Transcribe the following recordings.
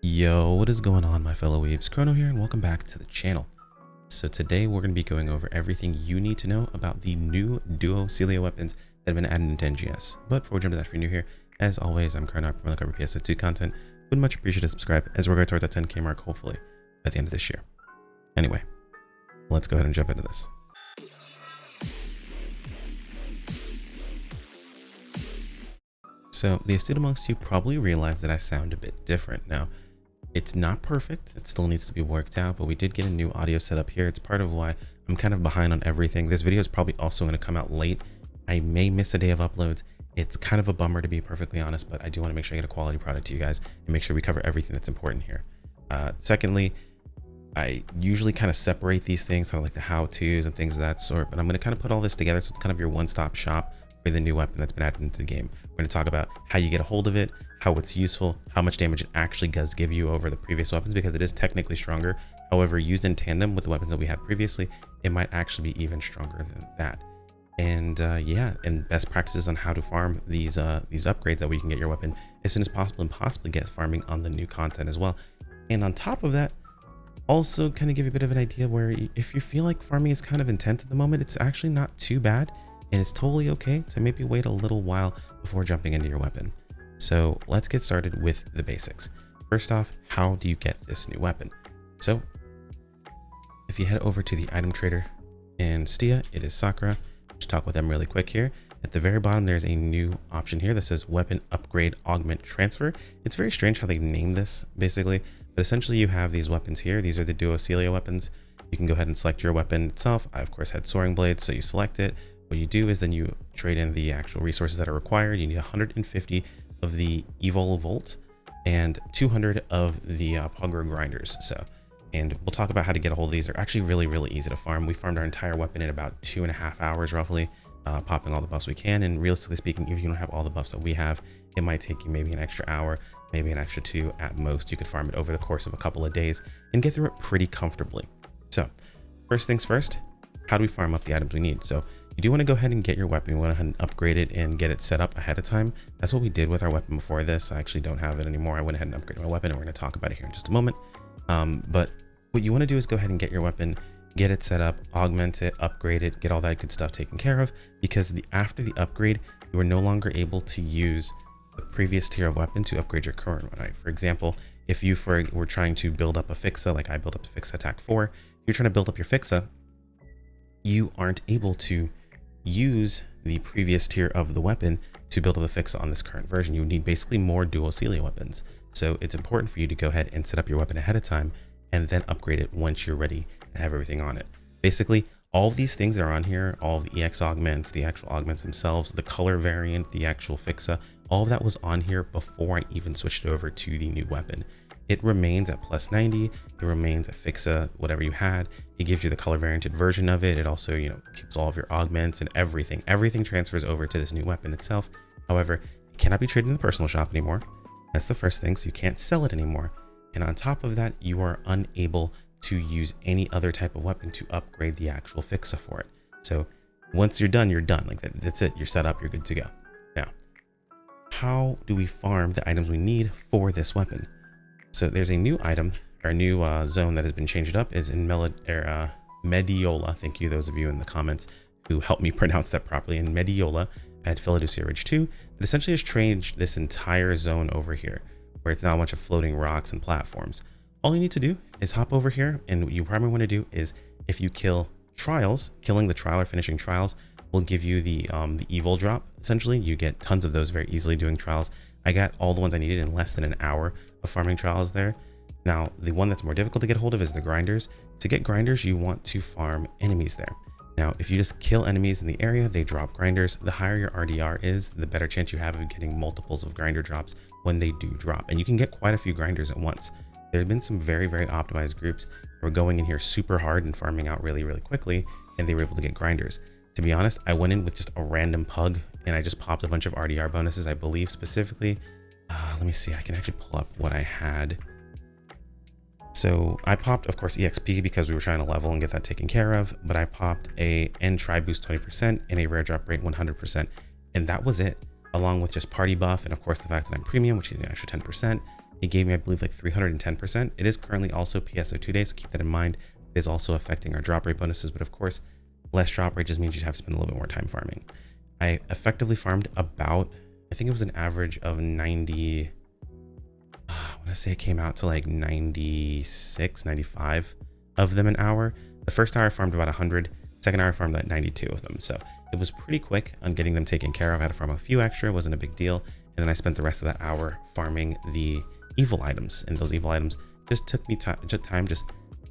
Yo, what is going on, my fellow weebs? Chrono here, and welcome back to the channel. So today we're going to be going over everything you need to know about the new duo Selio weapons that have been added into NGS. But before we jump to that, if you're new here, as always, I'm Chrono, I cover PSO2 content. Would much appreciate a subscribe as we're going towards that 10k mark, hopefully, at the end of this year. Anyway, let's go ahead and jump into this. So the astute amongst you probably realize that I sound a bit different now. It's not perfect, it still needs to be worked out, but we did get a new audio setup here. It's part of why I'm kind of behind on everything. This video is probably also going to come out late. I may miss a day of uploads. It's kind of a bummer, to be perfectly honest, but I do want to make sure I get a quality product to you guys and make sure we cover everything that's important here. Secondly, I usually kind of separate these things, kind of like the how-tos and things of that sort, but I'm going to kind of put all this together so it's kind of your one-stop shop for the new weapon that's been added into the game. We're going to talk about how you get a hold of it, how it's useful, how much damage it actually does give you over the previous weapons, because it is technically stronger. However, used in tandem with the weapons that we had previously, it might actually be even stronger than that. And yeah, and best practices on how to farm these upgrades that we can get your weapon as soon as possible, and possibly get farming on the new content as well. And on top of that, also kind of give you a bit of an idea where if you feel like farming is kind of intense at the moment, it's actually not too bad, and it's totally okay to maybe wait a little while before jumping into your weapon. So let's get started with the basics. First off, how do you get this new weapon? So if you head over to the item trader in Stia, it is Sakura. Let's talk with them really quick here. At the very bottom, there's a new option here that says weapon upgrade augment transfer. It's very strange how they name this basically, but essentially you have these weapons here. These are the duo Selio weapons. You can go ahead and select your weapon itself. I of course had soaring blades, so you select it. What you do is then you trade in the actual resources that are required. You need 150 of the Evil Volt and 200 of the Pugger grinders. And we'll talk about how to get a hold of these. They're actually really easy to farm. We farmed our entire weapon in about 2.5 hours roughly, popping all the buffs we can. And realistically speaking, if you don't have all the buffs that we have, it might take you maybe an extra hour, maybe an extra 2 at most. You could farm it over the course of a couple of days and get through it pretty comfortably. So first things first, how do we farm up the items we need? So you do want to go ahead and get your weapon. You want to go ahead and upgrade it and get it set up ahead of time. That's what we did with our weapon before this. I actually don't have it anymore. I went ahead and upgraded my weapon, and we're going to talk about it here in just a moment. But what you want to do is go ahead and get your weapon, get it set up, augment it, upgrade it, get all that good stuff taken care of, because after the upgrade, you are no longer able to use the previous tier of weapon to upgrade your current one, right? For example, if you were trying to build up a Fixa, like I built up the Fixa Attack 4, if you're trying to build up your Fixa, you aren't able to use the previous tier of the weapon to build up the Fixa on this current version. You would need basically more dual Selio weapons. So it's important for you to go ahead and set up your weapon ahead of time and then upgrade it once you're ready and have everything on it. Basically, all of these things that are on here, all of the EX augments, the actual augments themselves, the color variant, the actual Fixa, all of that was on here before I even switched over to the new weapon. It remains at plus 90, it remains a Fixa, whatever you had. It gives you the color varianted version of it. It also, keeps all of your augments and everything. Everything transfers over to this new weapon itself. However, it cannot be traded in the personal shop anymore. That's the first thing, so you can't sell it anymore. And on top of that, you are unable to use any other type of weapon to upgrade the actual Fixa for it. So once you're done, like that's it. You're set up, you're good to go. Now, how do we farm the items we need for this weapon? So there's a new item, or a new zone that has been changed up, is in Mediola. Thank you, those of you in the comments who helped me pronounce that properly. In Mediola at Philadelphia Ridge 2, that essentially has changed this entire zone over here, where it's now a bunch of floating rocks and platforms. All you need to do is hop over here, and what you probably want to do is, if you kill trials, killing the trial or finishing trials will give you the evil drop. Essentially, you get tons of those very easily doing trials. I got all the ones I needed in less than an hour of farming trials there. Now, the one that's more difficult to get hold of is the grinders. To get grinders, you want to farm enemies there. Now, if you just kill enemies in the area, they drop grinders. The higher your RDR is, the better chance you have of getting multiples of grinder drops when they do drop. And you can get quite a few grinders at once. There have been some very optimized groups who are going in here super hard and farming out really quickly, and they were able to get grinders. To be honest, I went in with just a random pug, and I just popped a bunch of RDR bonuses, I believe specifically. Let me see, I can actually pull up what I had. So I popped, of course, EXP because we were trying to level and get that taken care of, but I popped a End Try Boost 20% and a Rare Drop Rate 100%, and that was it, along with just Party Buff, and of course the fact that I'm Premium, which gives me an extra 10%. it gave me, I believe, like 310%. It is currently also PSO2 days, so keep that in mind. It is also affecting our drop rate bonuses, but of course, less drop rate just means you have to spend a little bit more time farming. I effectively farmed about, I think it was an average of 90, I want to say it came out to like 96, 95 of them an hour. The first hour I farmed about 100, second hour I farmed about 92 of them. So it was pretty quick on getting them taken care of. I had to farm a few extra, wasn't a big deal. And then I spent the rest of that hour farming the evil items. And those evil items just took me time just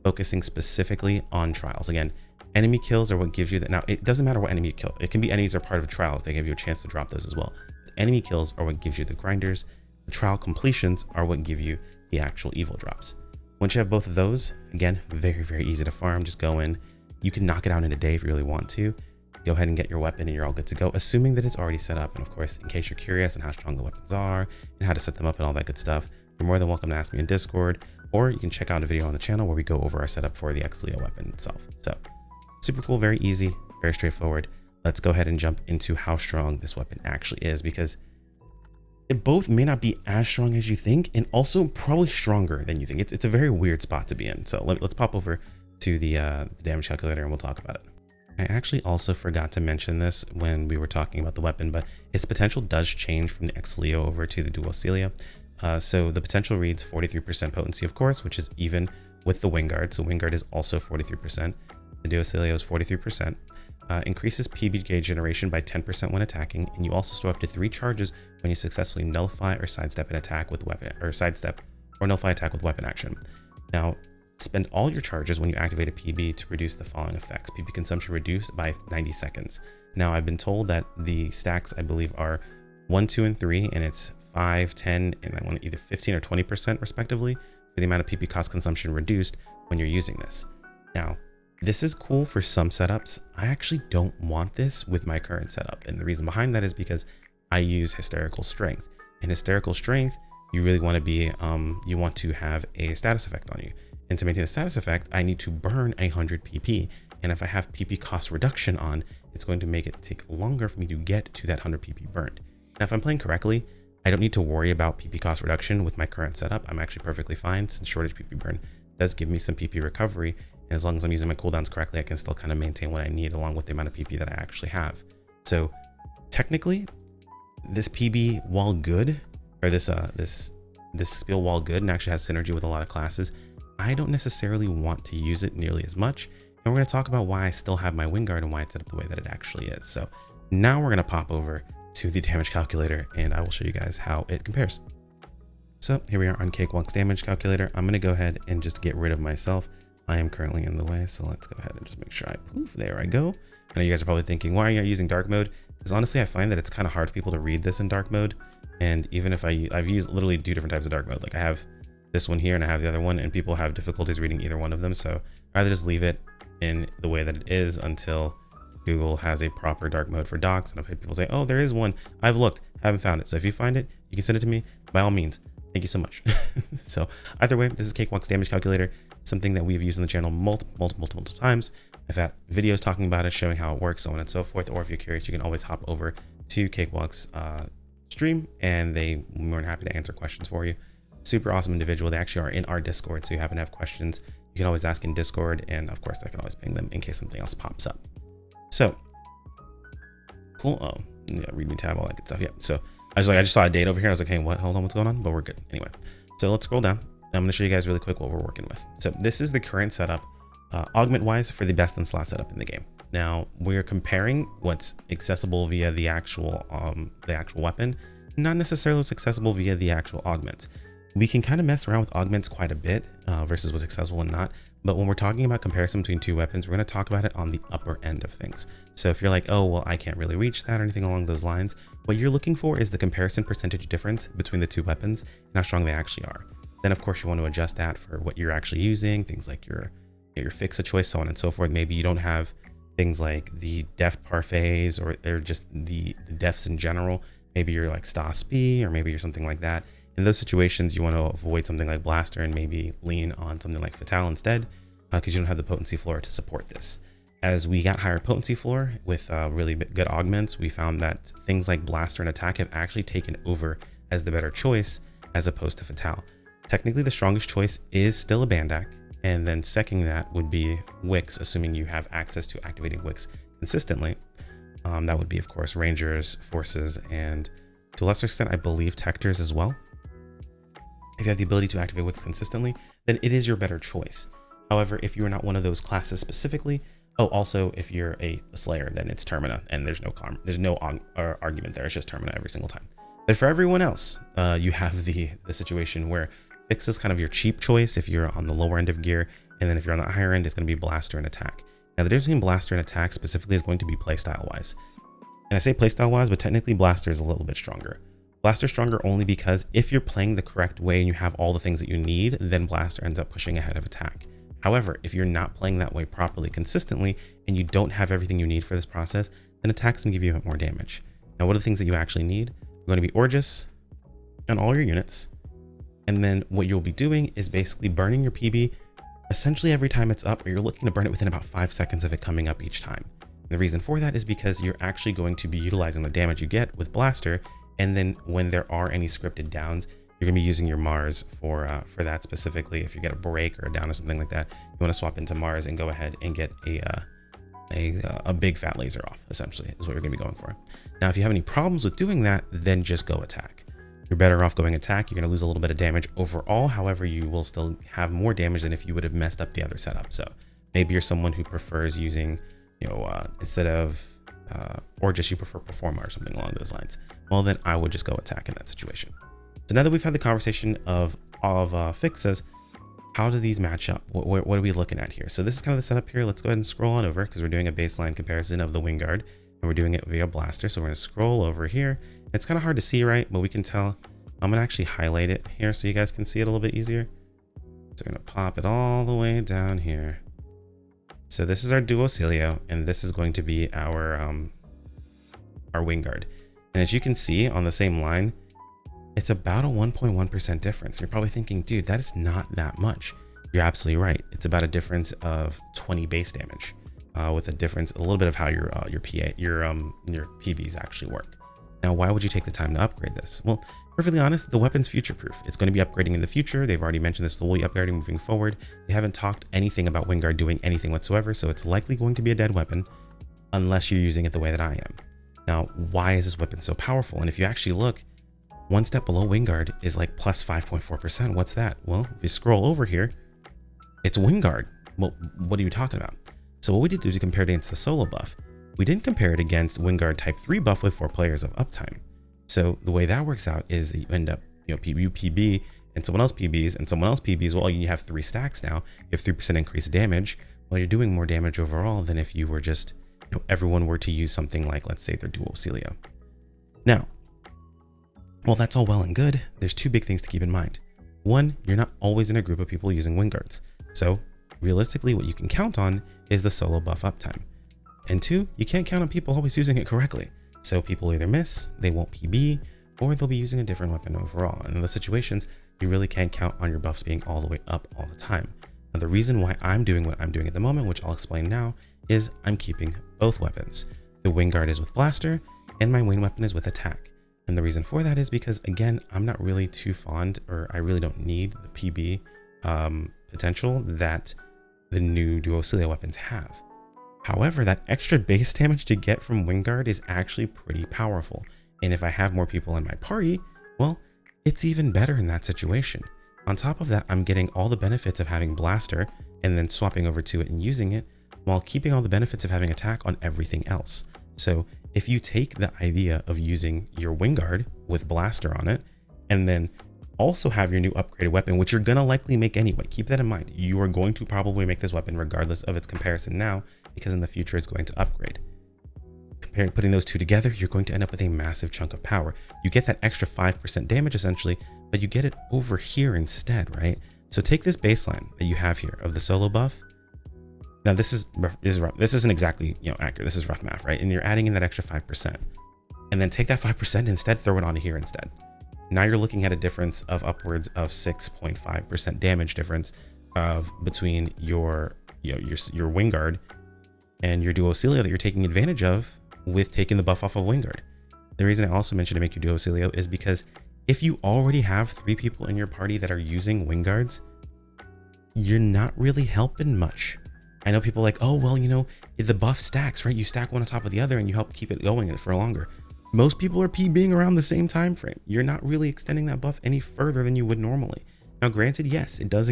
focusing specifically on trials. Again, enemy kills are what gives you that. Now, it doesn't matter what enemy you kill. It can be enemies are part of trials. They give you a chance to drop those as well. But enemy kills are what gives you the grinders. The trial completions are what give you the actual evil drops. Once you have both of those, again, very, very easy to farm. Just go in. You can knock it out in a day if you really want to. Go ahead and get your weapon and you're all good to go, assuming that it's already set up. And of course, in case you're curious on how strong the weapons are and how to set them up and all that good stuff, you're more than welcome to ask me in Discord, or you can check out a video on the channel where we go over our setup for the Selio weapon itself. So super cool, very easy, very straightforward. Let's go ahead and jump into how strong this weapon actually is, because it both may not be as strong as you think and also probably stronger than you think. It's a very weird spot to be in. So let's pop over to the damage calculator and we'll talk about it. I actually also forgot to mention this when we were talking about the weapon, but its potential does change from the Selio over to the Duo Selio. So the potential reads 43% potency, of course, which is even with the Wingard. So Wingard is also 43%. The Duo Selio is 43%. Increases PB gauge generation by 10% when attacking, and you also store up to 3 charges when you successfully nullify or sidestep an attack with weapon, or sidestep or nullify attack with weapon action. Now, spend all your charges when you activate a PB to reduce the following effects. PB consumption reduced by 90 seconds. Now, I've been told that the stacks, I believe, are 1, 2, and 3, and it's 5, 10, and I want either 15 or 20% respectively for the amount of PP cost consumption reduced when you're using this. Now, this is cool for some setups. I actually don't want this with my current setup. And the reason behind that is because I use hysterical strength. In hysterical strength, you really want to be, you want to have a status effect on you. And to maintain a status effect, I need to burn 100 PP. And if I have PP cost reduction on, it's going to make it take longer for me to get to that 100 PP burned. Now, if I'm playing correctly, I don't need to worry about PP cost reduction with my current setup. I'm actually perfectly fine since shortage PP burn does give me some PP recovery. And as long as I'm using my cooldowns correctly, I can still kind of maintain what I need along with the amount of PP that I actually have. So technically, this PB, while good, or this skill, while good and actually has synergy with a lot of classes, I don't necessarily want to use it nearly as much. And we're going to talk about why I still have my Wingard and why it's set up the way that it actually is. So now we're going to pop over to the damage calculator and I will show you guys how it compares. So here we are on Cakewalk's damage calculator. I'm going to go ahead and just get rid of myself. I am currently in the way, so let's go ahead and just make sure I poof. There I go. I know you guys are probably thinking, why are you using dark mode? Because honestly, I find that it's kind of hard for people to read this in dark mode. And even if I've used literally 2 different types of dark mode. Like I have this one here and I have the other one, and people have difficulties reading either one of them. So I'd rather just leave it in the way that it is until Google has a proper dark mode for docs. And I've had people say, oh, there is one. I've looked, haven't found it. So if you find it, you can send it to me by all means. Thank you so much. So either way, this is Cakewalk's damage calculator, something that we've used on the channel multiple times. I've had videos talking about it, showing how it works, so on and so forth. Or if you're curious, you can always hop over to Cakewalk's stream and they are more than happy to answer questions for you. Super awesome individual. They actually are in our Discord, so you happen to have questions, you can always ask in Discord, and of course I can always ping them in case something else pops up. So cool. Oh yeah, read me tab, all that good stuff. Yeah, so I just saw a date over here. I was like, hey, what? Hold on, what's going on? But we're good. Anyway, so let's scroll down. I'm going to show you guys really quick what we're working with. So this is the current setup, augment wise, for the best in slot setup in the game. Now we're comparing what's accessible via the actual weapon, not necessarily what's accessible via the actual augments. We can kind of mess around with augments quite a bit versus what's accessible and not. But when we're talking about comparison between 2 weapons, we're going to talk about it on the upper end of things. So if you're like, oh, well, I can't really reach that or anything along those lines, what you're looking for is the comparison percentage difference between the 2 weapons and how strong they actually are. Then of course you want to adjust that for what you're actually using, things like your fix a choice, so on and so forth. Maybe you don't have things like the def parfaits or just the defs in general. Maybe you're like STAS-B, or maybe you're something like that. In those situations, you want to avoid something like Blaster and maybe lean on something like Fatal instead, because you don't have the potency floor to support this. As we got higher potency floor with really good augments, we found that things like Blaster and Attack have actually taken over as the better choice, as opposed to Fatal. Technically, the strongest choice is still a Bandak, and then seconding that would be Wicks, assuming you have access to activating Wicks consistently. That would be, of course, Rangers, Forces, and to a lesser extent, I believe Tectors as well. If you have the ability to activate Wicks consistently, then it is your better choice. However, if you are not one of those classes specifically, also if you're a Slayer, then it's Termina, and there's no argument there. It's just Termina every single time. But for everyone else, you have the situation where Fix is kind of your cheap choice if you're on the lower end of gear, and then if you're on the higher end, it's going to be Blaster and Attack. Now, the difference between Blaster and Attack specifically is going to be playstyle wise. And I say playstyle wise, but technically Blaster is a little bit stronger. Blaster stronger only because if you're playing the correct way and you have all the things that you need, then Blaster ends up pushing ahead of Attack. However, if you're not playing that way properly consistently and you don't have everything you need for this process, then Attack's going to give you a bit more damage. Now, what are the things that you actually need? You're going to be Orgus on all your units. And then what you'll be doing is basically burning your PB essentially every time it's up, or you're looking to burn it within about 5 seconds of it coming up each time. And the reason for that is because you're actually going to be utilizing the damage you get with Blaster. And then when there are any scripted downs, you're gonna be using your Mars for that specifically. If you get a break or a down or something like that, you want to swap into Mars and go ahead and get a big fat laser off, essentially, is what you're gonna be going for. Now, if you have any problems with doing that, then just go Attack. You're better off going Attack. You're gonna lose a little bit of damage overall. However, you will still have more damage than if you would have messed up the other setup. So maybe you're someone who prefers using, instead of or just you prefer Performa or something along those lines. Well, then I would just go Attack in that situation. So now that we've had the conversation of fixes, how do these match up? What are we looking at here? So this is kind of the setup here. Let's go ahead and scroll on over because we're doing a baseline comparison of the Wingard, and we're doing it via Blaster. So we're going to scroll over here. It's kind of hard to see, right? But we can tell. I'm going to actually highlight it here so you guys can see it a little bit easier. So we're going to pop it all the way down here. So this is our duo Selio, and this is going to be our Wingard. And as you can see on the same line, it's about a 1.1% difference. You're probably thinking, dude, that is not that much. You're absolutely right. It's about a difference of 20 base damage, with a difference, a little bit of how your PBs actually work. Now, why would you take the time to upgrade this? Well, perfectly honest, the weapon's future-proof. It's going to be upgrading in the future. They've already mentioned this will be upgrading moving forward. They haven't talked anything about Wingard doing anything whatsoever, so it's likely going to be a dead weapon unless you're using it the way that I am. Now, why is this weapon so powerful? And if you actually look, one step below Wingard is like plus 5.4%. What's that? Well, if you scroll over here, it's Wingard. Well, what are you talking about? So what we did is we compared it against the solo buff. We didn't compare it against Wingard type 3 buff with 4 players of uptime. So the way that works out is that you end up, you PB and someone else PBs and someone else PBs. Well, you have 3 stacks now. You have 3% increased damage. Well, you're doing more damage overall than if you were just, everyone were to use something like, let's say, their duo Selio. Now, well, that's all well and good. There's 2 big things to keep in mind. One, you're not always in a group of people using Wingards. So realistically, what you can count on is the solo buff uptime. And 2, you can't count on people always using it correctly. So people either miss, they won't PB, or they'll be using a different weapon overall. And in those situations, you really can't count on your buffs being all the way up all the time. Now, the reason why I'm doing what I'm doing at the moment, which I'll explain now, is I'm keeping both weapons. The Wingard is with Blaster, and my main weapon is with Attack. And the reason for that is because, again, I'm not really too fond, or I really don't need the PB potential that the new duo Selio weapons have. However, that extra base damage to get from Wingard is actually pretty powerful. And if I have more people in my party, well, it's even better in that situation. On top of that, I'm getting all the benefits of having Blaster and then swapping over to it and using it, while keeping all the benefits of having Attack on everything else. So if you take the idea of using your Wingard with Blaster on it, and then also have your new upgraded weapon, which you're gonna likely make anyway, keep that in mind. You are going to probably make this weapon regardless of its comparison now, because in the future it's going to upgrade. Putting those 2 together, you're going to end up with a massive chunk of power. You get that extra 5% damage essentially, but you get it over here instead, right? So take this baseline that you have here of the solo buff. Now this is rough. This isn't exactly accurate. This is rough math, right? And you're adding in that extra 5%, and then take that 5% instead, throw it onto here instead. Now you're looking at a difference of upwards of 6.5% damage difference between your Wingard and your duo Selio that you're taking advantage of with taking the buff off of Wingard. The reason I also mentioned to make your duo Selio is because If you already have 3 people in your party that are using wing guards, you're not really helping much. I know people are like, oh, well, you know, the buff stacks, right? You stack one on top of the other and you help keep it going for longer. Most people are PBing around the same time frame. You're not really extending that buff any further than you would normally. Now, granted, yes, it does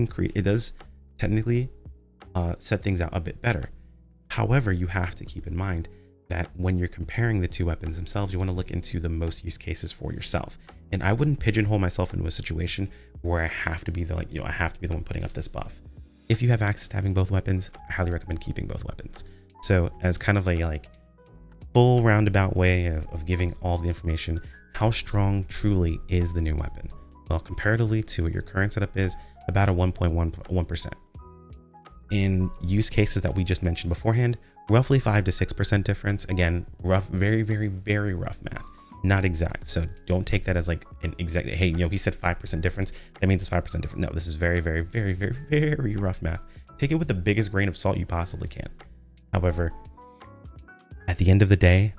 technically set things out a bit better. However, you have to keep in mind that when you're comparing the 2 weapons themselves, you want to look into the most use cases for yourself. And I wouldn't pigeonhole myself into a situation where I have to be the I have to be the one putting up this buff. If you have access to having both weapons, I highly recommend keeping both weapons. So as kind of a full roundabout way of giving all the information, how strong truly is the new weapon? Well, comparatively to what your current setup is, about a 1.1%. In use cases that we just mentioned beforehand, roughly 5 to 6% difference. Again, rough, very, very, very rough math, not exact. So don't take that as like an exact, hey, you know, he said 5% difference, that means it's 5% different. No, this is very, very, very, very, very rough math. Take it with the biggest grain of salt you possibly can. However, at the end of the day,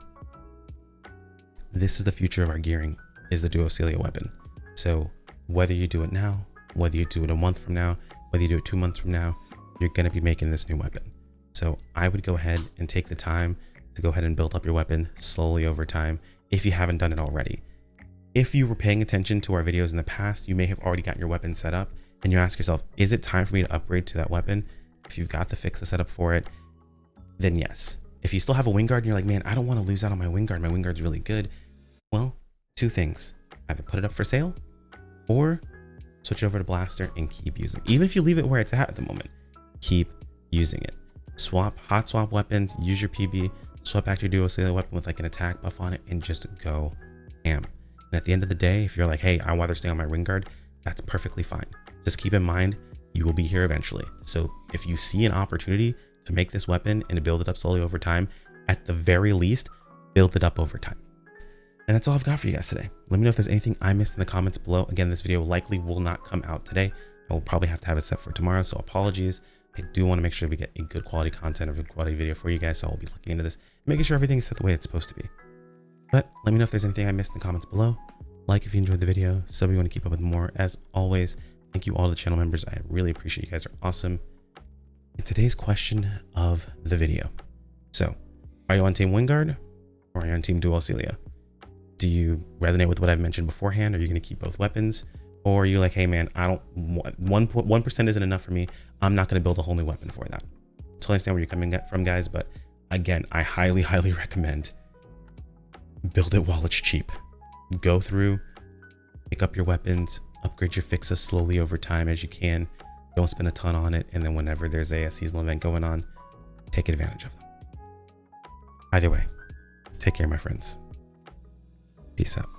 this is the future of our gearing, is the duo Selio weapon. So whether you do it now, whether you do it a month from now, whether you do it 2 months from now, you're going to be making this new weapon. So I would go ahead and take the time to go ahead and build up your weapon slowly over time if you haven't done it already. If you were paying attention to our videos in the past, you may have already gotten your weapon set up and you ask yourself, is it time for me to upgrade to that weapon? If you've got the fixes set up for it, then yes. If you still have a wing guard and you're like, man, I don't want to lose out on my wing guard. My wing guard's really good. Well, 2 things. Either put it up for sale or switch it over to blaster and keep using it. Even if you leave it where it's at the moment, keep using it. Hot swap weapons, use your PB, swap back to your duo Selio weapon with like an attack buff on it and just go ham. And at the end of the day, if you're like, hey, I'd rather stay on my wing guard, that's perfectly fine. Just keep in mind, you will be here eventually. So if you see an opportunity to make this weapon and to build it up slowly over time, at the very least, build it up over time. And that's all I've got for you guys today. Let me know if there's anything I missed in the comments below. Again, this video likely will not come out today. I will probably have to have it set for tomorrow, so apologies. I do want to make sure we get a good quality content, a good quality video for you guys, so I'll be looking into this, making sure everything is set the way it's supposed to be. But let me know if there's anything I missed in the comments below. Like if you enjoyed the video, sub if you want to keep up with more. As always, thank you all to the channel members. I really appreciate you guys are awesome. And today's question of the video. So, are you on Team Wingard or are you on Team Duo Selio? Do you resonate with what I've mentioned beforehand? Are you going to keep both weapons? Or are you like, hey man, I don't, 1% isn't enough for me. I'm not going to build a whole new weapon for that. Totally understand where you're coming from, guys. But again, I highly, highly recommend build it while it's cheap. Go through, pick up your weapons, upgrade your fixes slowly over time as you can. Don't spend a ton on it. And then whenever there's a seasonal event going on, take advantage of them. Either way, take care, my friends. Peace out.